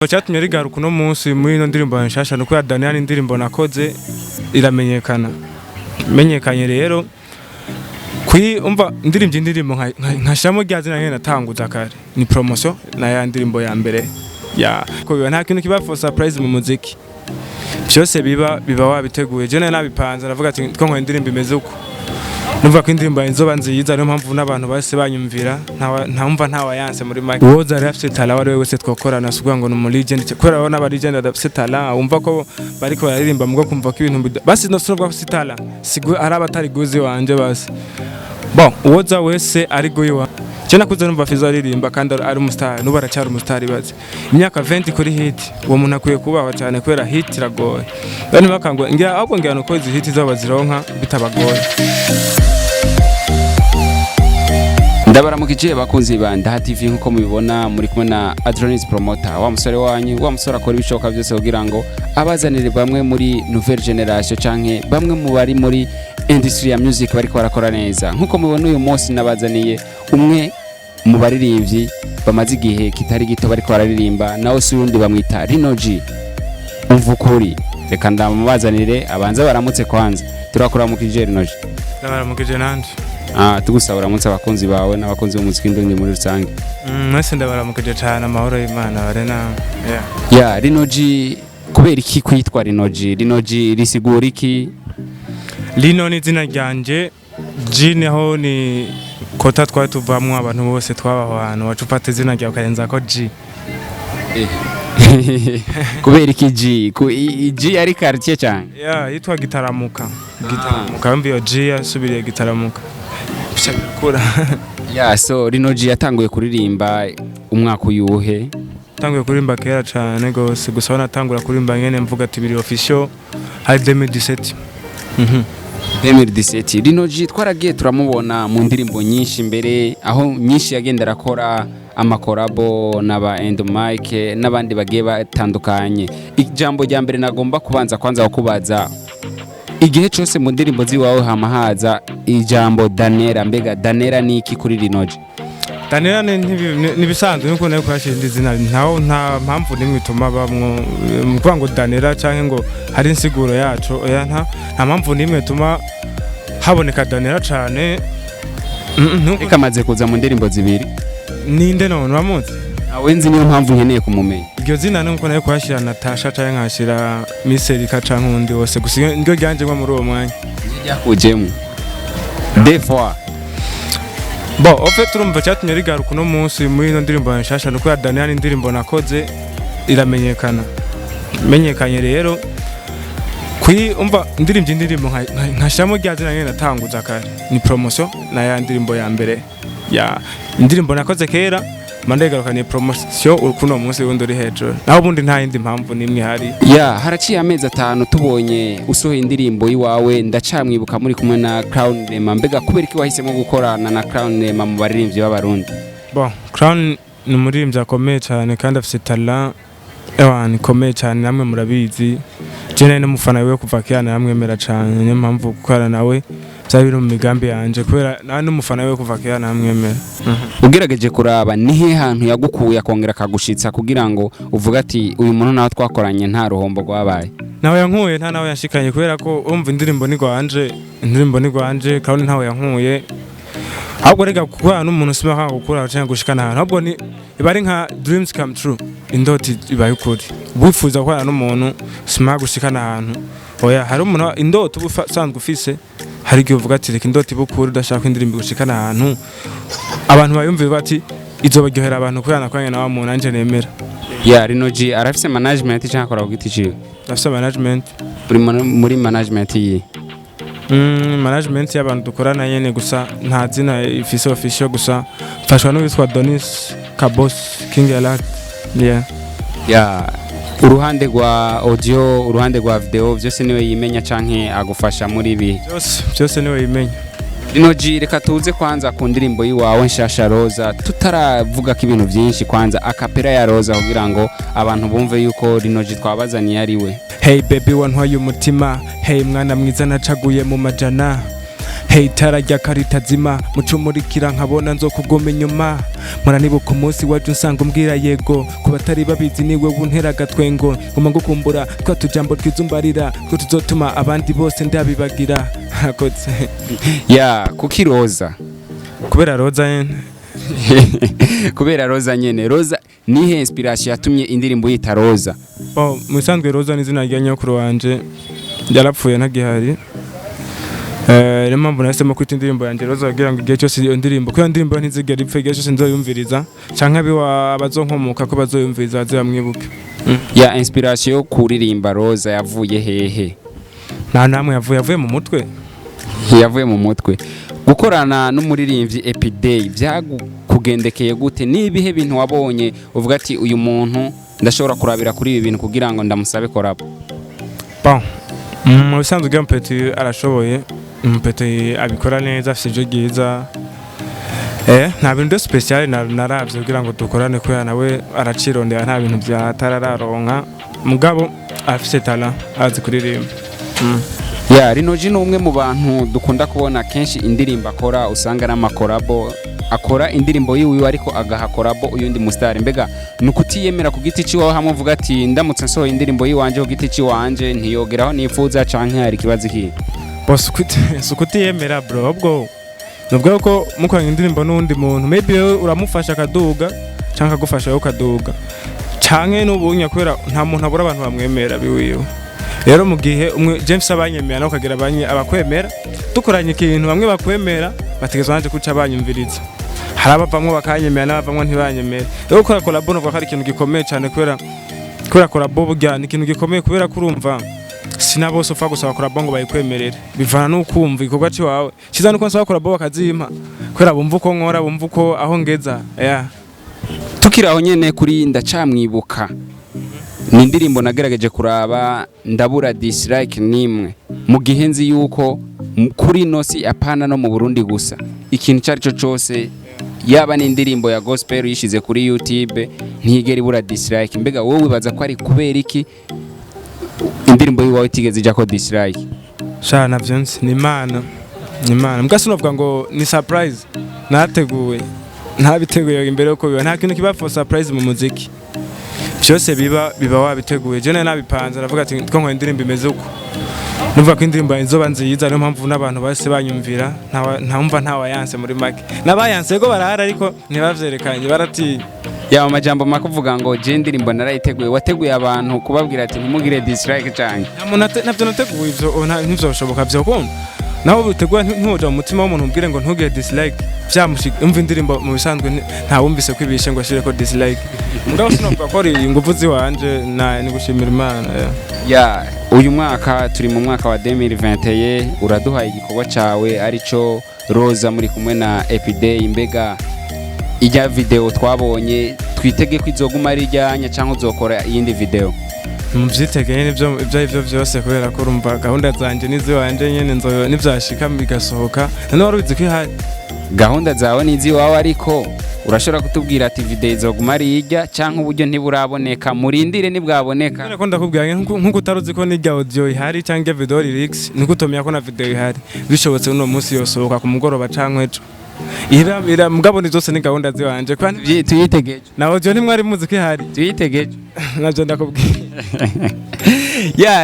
Cyatumye rigaruka uno munsi muri ino ndirimbo nshasha nuko ya Daniel indirimbo nakoze iramenyekana. Menyekanye rero umva indirimbo nkashamo ryazina nyene natanguza kare. Ni promotion na ya ndirimbo ya mbere. Ya ko biba nta kintu kiba for surprise mu muziki. Byose biba wabiteguye. Je nabipanze navuga ati ko nkora indirimbo imeze uko. Numva ko indirimbo inzoba nziza niyo mpamvu n'abantu base banyumvira nta wayanse muri mic. Woza ari afite talent wari wese twakorana sukuvuga ngo no legend kwera abona aba legend adafite talent umva ko bariko baririmba mugo kumva ko ibintu basi no sura bafite talent sigo ari abatari guzi wanje basi. Bon woza wese ari goyi wa cyane kuzo numva fizo aririmba kandi ari umustar nuba aracyari umustar bazi imyaka 20 kuri hit uwo muntu akwiye kubaho cyane kwera hit iragoye bane bakango ngira ahubwo ngira no ko izi hit zaba zironka bitabagoye. Ndabaramukije bakunzi banda TV nkuko mubibona muri kumwe na Adronis Promoter wa musore wanyu wa musore akora ibishoboka byose kugira ngo abazanire bamwe muri nouvelle generation canke bamwe mu bari muri industry ya music bariko barakora neza nkuko mubibona uyu munsi nabazaniye umwe mu baririmbyi bamaze igihe kitari gito bariko bararirimba nawe surundi bamwita LINO G umvukuri reka ndamubazanire abanza baramutse kwanza turakora mu kijeri LINO G ndabaramukije nanje tugusaba uramutse abakunzi bawe n'abakunzi b'umuziki ndonye muri rusange. Mwese ndabaramukije cyane amahoro y'Imana barena. Yeah, LINO G kubera iki kwitwa LINO G? LINO G risigura iki? LINO ni izina ryanje, G niho ni kota twatuvamwe abantu bose twabahwana wacufata izina ryawe karenza ko G. Kubera iki G? G ari quartier cyane. Yeah, yitwa Gitaramuka. Gitaramuka mbiyo G yasubiriye Gitaramuka. Yeah, so LINO G yatanguye kuririmba umwaka uyuhe? Tanguye kuririmba kera cyane gose gusa natangura kuririmba nyene mvuga ati biri official hari 2017. 2017 LINO G twaragiye turamubona mu ndirimbo nyinshi mbere aho nyinshi yagenda rakora amakorabo n'aba end mic n'abandi bagiye batandukanye. Ijambo rya mbere nagomba kubanza kwanza kubaza igihe cyose mu ndirimbo ziwawe hamahaza ijambo Danera mbega Danera ni iki kuri LINO G? Danera ni bisanzwe nuko nayo kwashira izina nta mpamvu nimwe ituma bamwo mvuga ngo Danera canke ngo hari insiguro yacu oya nta mpamvu nimwe ituma haboneka Danera cane. Reka maze kuza mu ndirimbo zibiri ninde none bamuzi awe nzi niyo mpamvu nkeneye kumumenya iryo zina nuko nayo kwashira Natasha canke nkashira Miserika canke undi wose gusa niryo ryanje ngo muri uwo mwanya ryakujemo des fois. Bon en fait urumva cyatumye rigaruka uno munsi muri ino ndirimbo nshasha nuko ya Daniel indirimbo nakoze iramenyekana. Menyekanye rero umva indirimbo nkashamo ryazina nyene natanguza kare. Ni promotion na ya ndirimbo ya mbere ya indirimbo nakoze kera mandegarukanye promotion urukuno munsi wundi uri hejuru naho bundi nta yindi mpamvu nimwe hari. Yeah, haraciye amezi 5 tubonye usohoye indirimbo yiwawe ndacamwibuka muri kumwe na Crown Rema mbega kubera iki wahisemo gukorana na Crown Rema mu baririmbyi b'abarundi? Bon Crown ni umuririmbyi akomeye cyane kandi afite talent ikomeye cyane namwe murabizi je n'umufana we kuva kiyana namwemera cyane niyo mpamvu gukorana nawe byabiri mu migambi yanje kubera n'umufana we kuva kiyana namwemera. Ugerageje kuraba nihe hantu yagukuye akongera kagushitsa kugira ngo uvuga ati uyu muntu nawe twakoranye nta ruhombo rwabaye? Nawe yankuye nta nawe yashikanye kubera ko umva indirimbo ni gwanje kandi ntawe yankuye ahubwo rega kukorana n'umuntu usima gukura cyangwa gushikana ahantu ahubwo ni ibari nka dreams come true indoti ibaye ukuri wifuza gukorana n'umuntu usima gushikana ahantu oya hari umuntu indoti ubusanzwe ufise hari igihe uvuga ati reka indoti ibukuri udashaka indirimbo gushikana ahantu abantu bayumvira bati izobaryohera abantu kurana kwanya nawe muntu anje nemera. Yeah, LINO G arafise management cyangwa akora ku giti ciwe? Afise management. Muri management yi management y'abantu dukorana nyene gusa nta zina ifise official gusa mfashwa n'uwitwa Donis Kabos King Alert. Yeah, uruhande rwa audio uruhande rwa video byose niwe yimenya canke agufasha muri ibi byose niwe yimenya. LINO G reka tuze kwanza ku ndirimbo yiwawe nshasha Roza tutaravuga ko ibintu byinshi kwanza akapera ya Roza kugira ngo abantu bumve yuko LINO G twabazaniye ari we. Hey baby wantwaye umutima hey mwana mwiza nacaguye mu majana hey tara rya karitazima mucumurikira nkabona nzokugoma inyuma muranibuka umunsi wacu nsanga umbwira yego ku batari babizi niwe wuntera agatwengo ngoma ngukumbura twa tujambo twizumbarira ko tuzotuma abandi bose ndabibagira hakotse kuki roza kubera roza nyene kubera roza nyene roza nihe inspiration yatumye indirimbo yita roza musanzwe roza ni izina rya nyokuru wanje yarapfuye ntagihari rero mpamvu nahisemo kwita indirimbo yanjye roza kugira ngo igihe cyose iyo ndirimbo kuko iyo ndirimbo ntizigera ipfa igihe cyose nzoyumviriza canke abazonkomoka ko bazoyumviriza bazamwibuke inspiration yo kuririmba roza yavuye hehe nta namwe yavuye mu mutwe yavuye mu mutwe gukorana n'umuririmbyi Epiday byakugendekeye gute nibihe bintu wabonye uvuga ati uyu muntu ndashobora kurabira kuri ibi bintu kugira ngo ndamusabe collabo mu bisanzwe bwa mpeti arashoboye mpeti abikora neza afite ijwi ryiza nta bintu byo special naravye kugira ngo dukorane ko nawe aracirondera nta bintu bya tarararonka mugabo afite talent azi kuririmba LINO G ni umwe mu bantu dukunda kubona kenshi indirimbo akora usanga n'amakorabo akora indirimbo yiwe ariko agaha collabo uyundi mustari mbega nukutiyemera ku giti ciwawe hamwe uvuga ati ndamutse nsohoye indirimbo yiwanje ku giti ciwanje ntiyogeraho nifuza canke hari kibazo iki sukutiyemera bro ubwo nubwo ko mukoranye indirimbo n'undi muntu maybe uramufasha akaduga canke agufasha yo kaduga canke n'ubunya kwera nta muntu abura abantu bamwemera biwiwe rero mu gihe umwe James abanyemera no kagira abakwemera dukoranye ikintu bamwe bakwemera bategezwa nanje kuca abanyumviriza hari abavamwe bakanyemera n'abavamwe ntibanyemera rero gukora collabo no ari ikintu gikomeye cyane kubera collabo burya ni ikintu gikomeye kubera kurumva sinabose ufa gusaba collabo ngo bayikwemerere bivana n'ukumva ikorwa ci wawe kiza nuko nsaba collabo bakazima kubera bumva uko nkora bumva uko aho ngeza tukiraho nyene kuri ndacamwibuka ni indirimbo nagerageje kuraba ndabura dislike nimwe mu gihe nzi yuko kuri nosi apana no mu Burundi gusa ikintu cyari cyo cyose yaba ni indirimbo ya gospel yishize kuri YouTube ntigera ibura dislike mbega wowe wibaza ko ari kubera iki indirimbo yiwawe itigeze ija ko dislike navyo nzi ni imana mbwa sinovuga ngo ni surprise nateguwe ntabiteguye imbere yuko biba nta kintu kiba for surprise mu muziki byose biba wabiteguye je nabipanze navuga ati two nkora indirimbo imeze uko nuvuga ko indirimbo inzoba nziza niyo mpamvu n'abantu bose banyumvira nta wayanse muri make nabayanse go barahara ariko ntibavyerekanye barati amajambo makuvuga ngo je indirimbo narayiteguye wateguye abantu kubabwira ati ntimugire dislike cyane navyo nateguye ivyo ntivyoshoboka vyo kumva naho bitegura ntuja mu mutima w'umuntu ubwire ngo ntugire dislike byamushika umva indirimbo mu bisanzwe nta wumvise ko ibishe ngo ashire ko dislike ndaho sinovuga ko ari ingufu ziwanje ni gushimira Imana uyu mwaka turi mu mwaka wa 2021 uraduhaye igikorwa cawe arico Roza muri kumwe na Epiday mbega ijya video twabonye twitege ko izoguma ari ijyanya cyangwa uzokora iyindi video muvyitegeye nivyo vyose kubera ko urumva gahunda zanje nizi wanje nyene nivyashika bigasohoka none warubizi ko ihari gahunda zawe nizi wawe ariko urashobora kutubwira ati video izoguma ari ijya cyangwa uburyo ntiburaboneka murindire nibwaboneka kubera ko ndakubwira nkuko utaruzi ko n'ijya audio ihari cyangwa video lyrics niko utomya ko na video ihari bishobotse uno munsi yosohoka ku mugoroba canke ejo ira mugabo ni zose ni gahunda ziwanje kandi tuyitegeje na audio ntimwari muzi ko ihari tuyitegeje navyo ndakubwira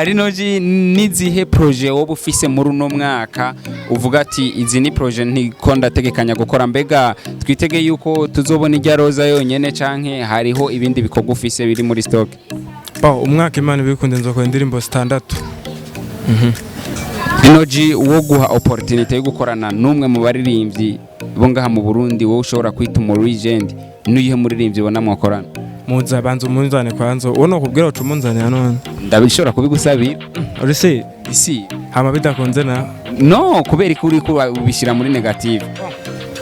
LINO G nizihe projet wowe ufise muri uno mwaka uvuga ati izi ni projet ntiko ndategekanya gukora mbega twitege yuko tuzobona ijya Roza yonyene canke hariho ibindi bikorwa ufise biri muri stock umwaka Imana bikunde nzokora indirimbo 6 LINO G wo guha opportunity yo gukorana numwe mu baririmbyi bo ngaha mu Burundi wowe ushobora kwita mu legend nuyihe muririmbyi bona mwakorana muza banza umunzane kwanzo uno kubwira ucu umunzane none ndabishobora kubigusabira urese isi hama bidakunze na no kubera ko uri kubishira muri negative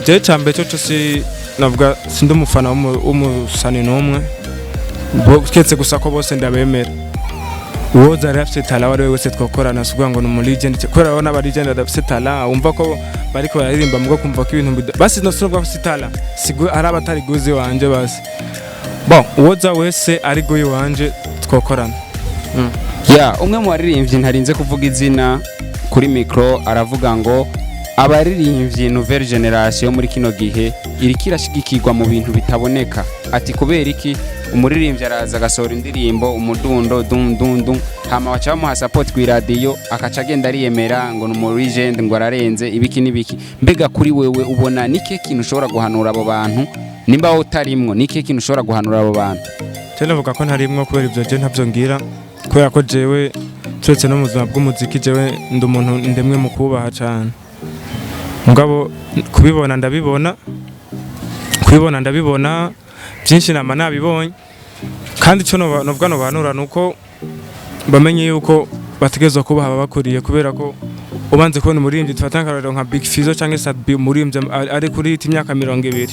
je cambe cyo cyose navuga sindi umufana w'umusani numwe ketse gusa ko bose ndabemera uwo zari afite talent wari wese twakorana suvuga ngo no legend kwera abona aba legend adafite talent umva ko bariko baririmba mugo kumva ko ibintu basi no suvuga ko talent sigo ari abatari guzi wanje basi uwoza wese ari goyi wanje twakorana umwe mu baririmbyi ntarinze kuvuga izina kuri micro aravuga ngo abaririmbyi nouvelle generation muri kino gihe iri kirashigikirwa mu bintu bitaboneka ati kubera iki umuririmbyi araza agasohora indirimbo umudundo dum dum dum hama baca bamuha support ku radio akaca agenda ariyemera ngo ni legend ngo ararenze ibiki nibiki mbega kuri wewe ubona nike kintu ushobora guhanura abo bantu nimba utarimwo nike kintu ushobora guhanura abo bantu je navuga ko ntarimwo kubera ivyo je ntavyo ngira kubera ko jewe turetse no mu buzima bw'umuziki jewe ndi umuntu ndemwe mu kubaha cyane mugabo kubibona ndabibona byinshi nama nabibonye kandi cyo novuga no banura nuko bamenye yuko bategezwa kubaha abakuriye kubera ko ubanze kubona umuririmbyi tufatanga nka Big Fizzo cyangwa Sadbi umuririmbyi ari kuri imyaka 20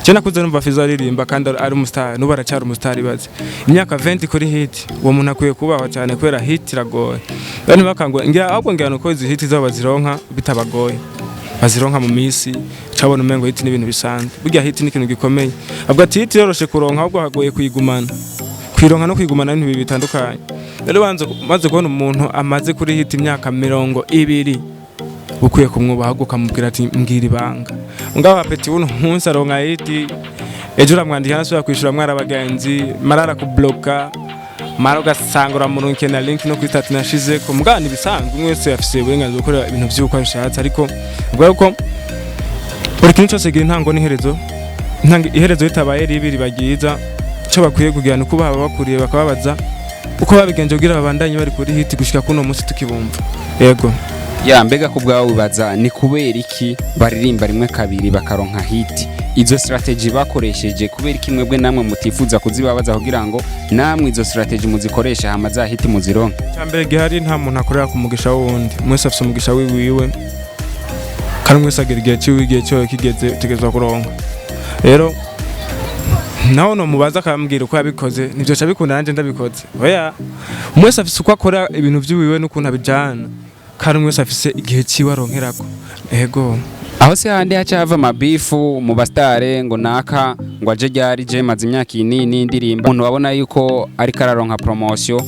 je nakuze numva Fizzo aririmba kandi ari umustar nuba aracyari umustar ibaze imyaka 20 kuri hit uwo muntu akwiye kubaho cyane kubera hit iragoye bane bakangwa ngira ahubwo ngira nuko izi hit zabo bazironka bitabagoye bazironka mu misi cabona umengo hit n'ibintu bisanzwe burya hit ni ikintu gikomeye abwo ati hit yoroshe kuronka ahubwo hagoye kuyigumana kwironka no kwigumana n'ibintu bitandukanye rero maze kubona umuntu amaze kuri hit imyaka 20 ukwiye kumwubaha ukamubwira ati mbwira ibanga ngaba apeti uno munsi aronka hit ejo uramwandika nasubira kwishura mwara abagenzi marara ku bloka mara ugasangura mu runke na link no kwitatu nashize ko mugani bisanzwe mwese afise uburenganzira bwo gukora ibintu by'uko abishatse ariko ubwo ko buri kintu cyose gira intango n'iherezo iherezo ritabaye ribi ribagiza cyo bakwiye kugirana uko baba bakuriye bakababaza uko babigenje kugira babandanye bari kuri hit gushika kuno munsi tukibumva yego ya mbega kubwawe ubaza ni kubera iki baririmba rimwe kabiri bakaronka hit izo strategy bakoresheje kubera iki mwebwe namwe mutifuza kuzibabaza kugira ngo namwe izo strategy muzikoresha hama za hit muzironka cyambere gihari nta muntu akorera ku mugisha wundi mwese afite umugisha wiwe kandi mwese agira igihe cy'igihe cyo kigeze tegezwa kuronka rero naho no mubaza akambwira uko yabikoze nivyo cyabikunda nanje ndabikoze oya mwese afite uko akora ibintu by'iwiwe n'ukuntu abijana kandi mwese afise igihe ciwe aronkerako ego aho se handi hacava mabifu mu bastare ngo naka ngo aje ryari je maze imyaka inini ndirimba umuntu wabona yuko ari kararonka promotion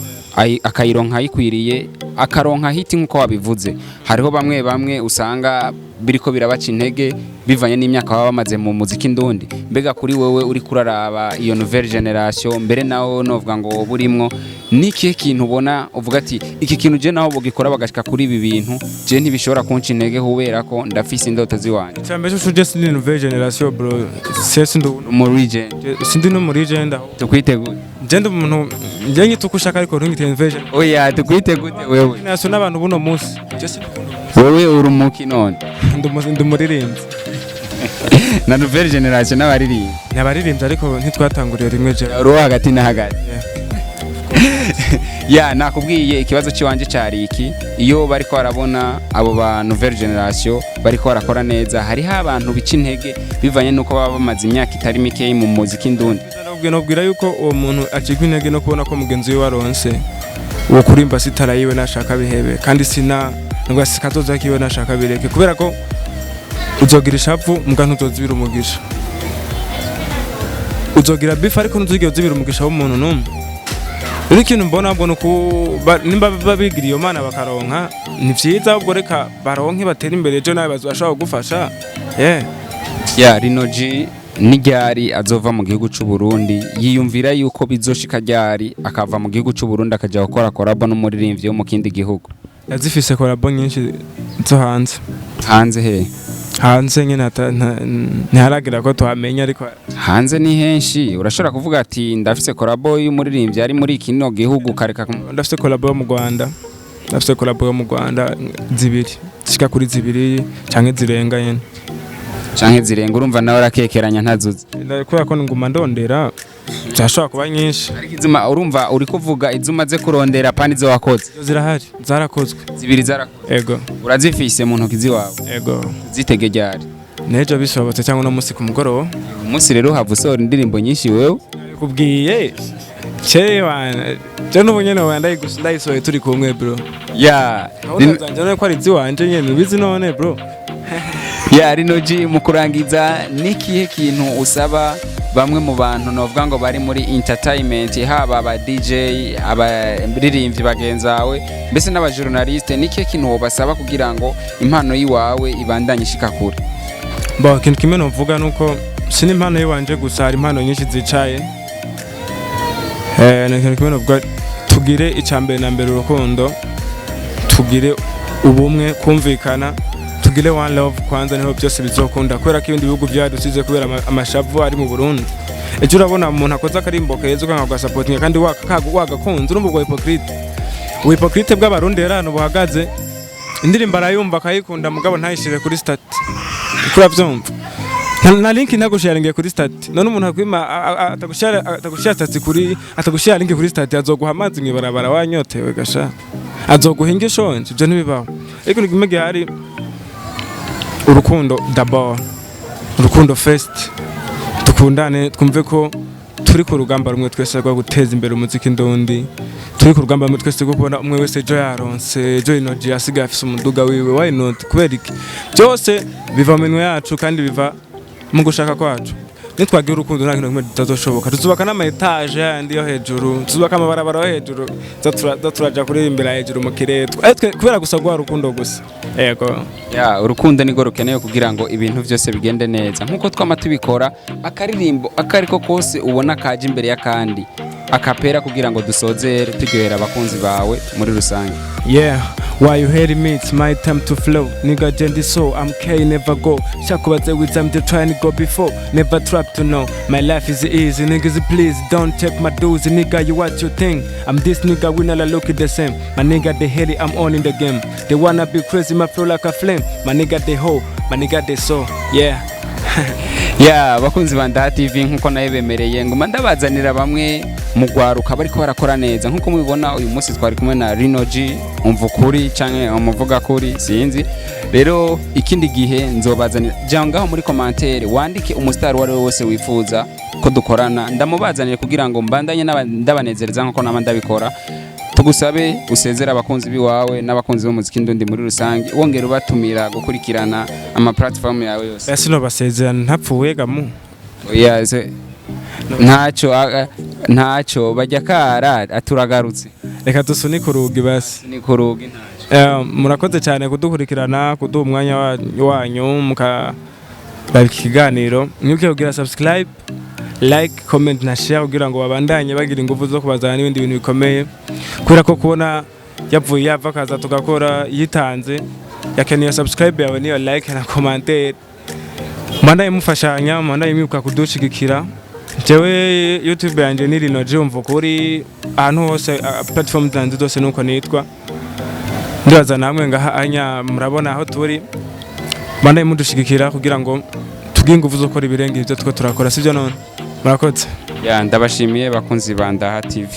akayironka yikwiriye akaronka hiti nkuko wabivuze hariho bamwe usanga biriko birabaca intege bivanye n'imyaka baba bamaze mu muziki ndundi mbega kuri wewe uri kuraraba iyo nouvelle generation mbere naho novuga ngo burimwo niki kintu ubona uvuga ati iki kintu je naho bogikora bagashika kuri ibi bintu je ntibishobora kunca intege kubera ko ndafise indoto ziwanje cyambere cyo just ni nouvelle generation bro sese ndo mu region sindi no muri agenda tukwitegura genda umuntu nje ngitukushaka ariko ntungite nouvelle oya tukwitegute wewe naso n'abantu buno munsi wewe uri umuki none ndumuririmbyi na nouvelle generation n'abaririmbyi ariko ntitwatanguriye rimwe je ro hagati na hagati ya nakubwiye ikibazo cy'iwanje cyari iki iyo bariko barabona abo ba nouvelle generation bariko barakora neza hari abantu bica intege bivanye nuko baba bamaze imyaka itari mike mu muziki ndundi nobwira yuko uwo muntu acikwa intege no kubona ko mugenzi we waronse uwo kurimba sitara yiwe nashaka bihebe kandi sina ngo sikazoza kiwe nashaka bireke kubera ko uzogira ishavu muga ntuzozibira umugisha uzogira bifa ariko ntuzigera uzibira umugisha w'umuntu numwe rero ikintu mbona nuko nimba babigira iyo mana bakaronka ni vyiza ubwo reka baronke batera imbere ejo nawe bazashaka kugufasha ya LINO G n'iryari azova mu gihugu cy'u Burundi yiyumvira yuko bizoshika ryari akava mu gihugu cy'u Burundi akaja gukora collabo n'umuririmbyi wo mu kindi gihugu yazifise collabo nyinshi zo hanze he hanze nyine ntiharagira ko tuhamenya ariko hanze ni henshi urashobora kuvuga ati ndafise collabo y'umuririmbyi ari muri kino gihugu kareka ndafise collabo yo mu Rwanda zibiri zishika kuri zibiri canke zirenga yene canke zirenga urumva nawe rakekeranya ntazuze kubera ko nguma ndondera zashobora kuba nyinshi izuma urumva uri kuvuga izumaze kurondera pani zo wakoze zirahari zarakozwe zibiri zarakozwe ego urazifise mu ntoki ziwawe ego zitege ryari nejo bisobotse cyangwa no musi ku mugoroba umunsi rero havusora indirimbo nyinshi wewe kubwiye cewana je n'ubunyene ndayisohoye turi kumwe bro ya nzanje ko ari ziwanje nyene ubizi none bro ya LINO G mu kurangiza nikihe kintu usaba bamwe mu bantu novuga ngo bari muri entertainment, haba aba DJ, abaririmbyi bagenzawe, mbese n'abajournaliste, niki kintu wobasaba kugira ngo impano yiwawe ibandanye ishika kure? Bo kintu kimwe novuga nuko sini impano yiwanje gusa, hari impano nyinshi zicaye. Kintu kimwe novuga, tugire icambere na mbere urukundo, tugire ubumwe, kumvikana, tugire one love kwanza, niho byose bizokunda, kubera ko ibindi bihugu byadusize kubera amashavu ari mu Burundi. Ejo urabona umuntu akoze akarimbo keza ukanga gasupport kandi wagakunze, urumva ubwo hypocrite bw'abarundi rero hano buhagaze. Indirimbo arayumva akayikunda mugabo ntayishire kuri stat, kurabyumva na link nagusharingiye kuri stat, none umuntu akwima atagushara stat kuri, atagushara link kuri stat, azoguha amazi mwibarabara wanyotewe gasha, azoguhinga ishonje. Ibyo ntibibaho. Ariko nigimege hari urukundo d'abord, urukundo first, tukundane, twumve ko turi ku rugamba rumwe twese rwo guteza imbere umuziki ndundi, turi ku rugamba rumwe twese rwo kubona umwe wese ejo yaronse, ejo LINO G asigaye afise umuduga wiwe. Why not? Kubera iki byose biva mu minwe yacu kandi biva mu gushaka kwacu. Nitwagira urukundo nta kintu kimwe tutazoshoboka. Tuzubaka n'ama etage yandi yo hejuru, tuzubaka amabarabara yo hejuru, turaja kuri imbere hejuru mu kirere, kubera gusa gwa rukundo gusa. Yego ya urukundo nigo rukeneye kugira ngo ibintu byose bigende neza, nkuko twama tubikora. Akaririmbo akariko kose ubona kaje imbere y'akandi akapera kugira ngo dusozere turyohera abakunzi bawe muri rusange. Yeah, why you hate me? It's my time to flow. Nigga jendi so I'm K never go. Shakubaze with them, they trying to go before. Never trap to know. My life is easy, niggas please don't check my dues. Nigga, you what you think? I'm this nigga, we not look at the same. My nigga they hate it, I'm on in the game. They wanna be crazy, my flow like a flame. My nigga they hope, my nigga they so. Yeah. Yeah, bakunzi ba Ndaha TV, nkuko naye bemereye ngo mandabazanira bamwe mu gwaruka bariko barakora neza. Nkuko mubibona uyu munsi twari kumwe na LINO G, umvukuri canke umuvuga kuri sinzi. Rero ikindi gihe nzobazanira jangaho muri commentaire wandike umustar wari wose wifuza ko dukorana, ndamubazanire kugira ngo mbandanye ndabanezereza nkuko nama ndabikora. Tugusabe usezera abakunzi biwawe n'abakunzi b'umuziki ndundi muri rusange, wongera ubatumira gukurikirana ama platform yawe yose. Ese no basezerana ntapfuye gamu. Yes. Ntacyo bajya kara aturagarutse. Reka dusunike urugi basi. Ni kurugi ntacyo. Murakoze cyane kudukurikirana, kuduha umwanya wanyu muka ikiganiro. Mwibuke kugira subscribe, like, comment na share kugira ngo babandanye bagira ingufu zo kubazana n'ibindi bintu bikomeye. Kubera ko kubona yavuye yava kaza tugakora yitanze, yakeneye subscribe yawe niyo like na commentaire. Manda imufashanya, manda imibuka kudushigikira. Jewe YouTube yanje ni LINO G umvukuri, ahantu hose platform zanjye zose nuko nitwa. Ndibaza namwe ngaha anya murabona aho turi. Manda imudushigikira kugira ngo tugire ingufu zo gukora ibirenge ibyo turakora, sivyo none. Murakoze. Ya ndabashimiye bakunzi ba Ndaha TV.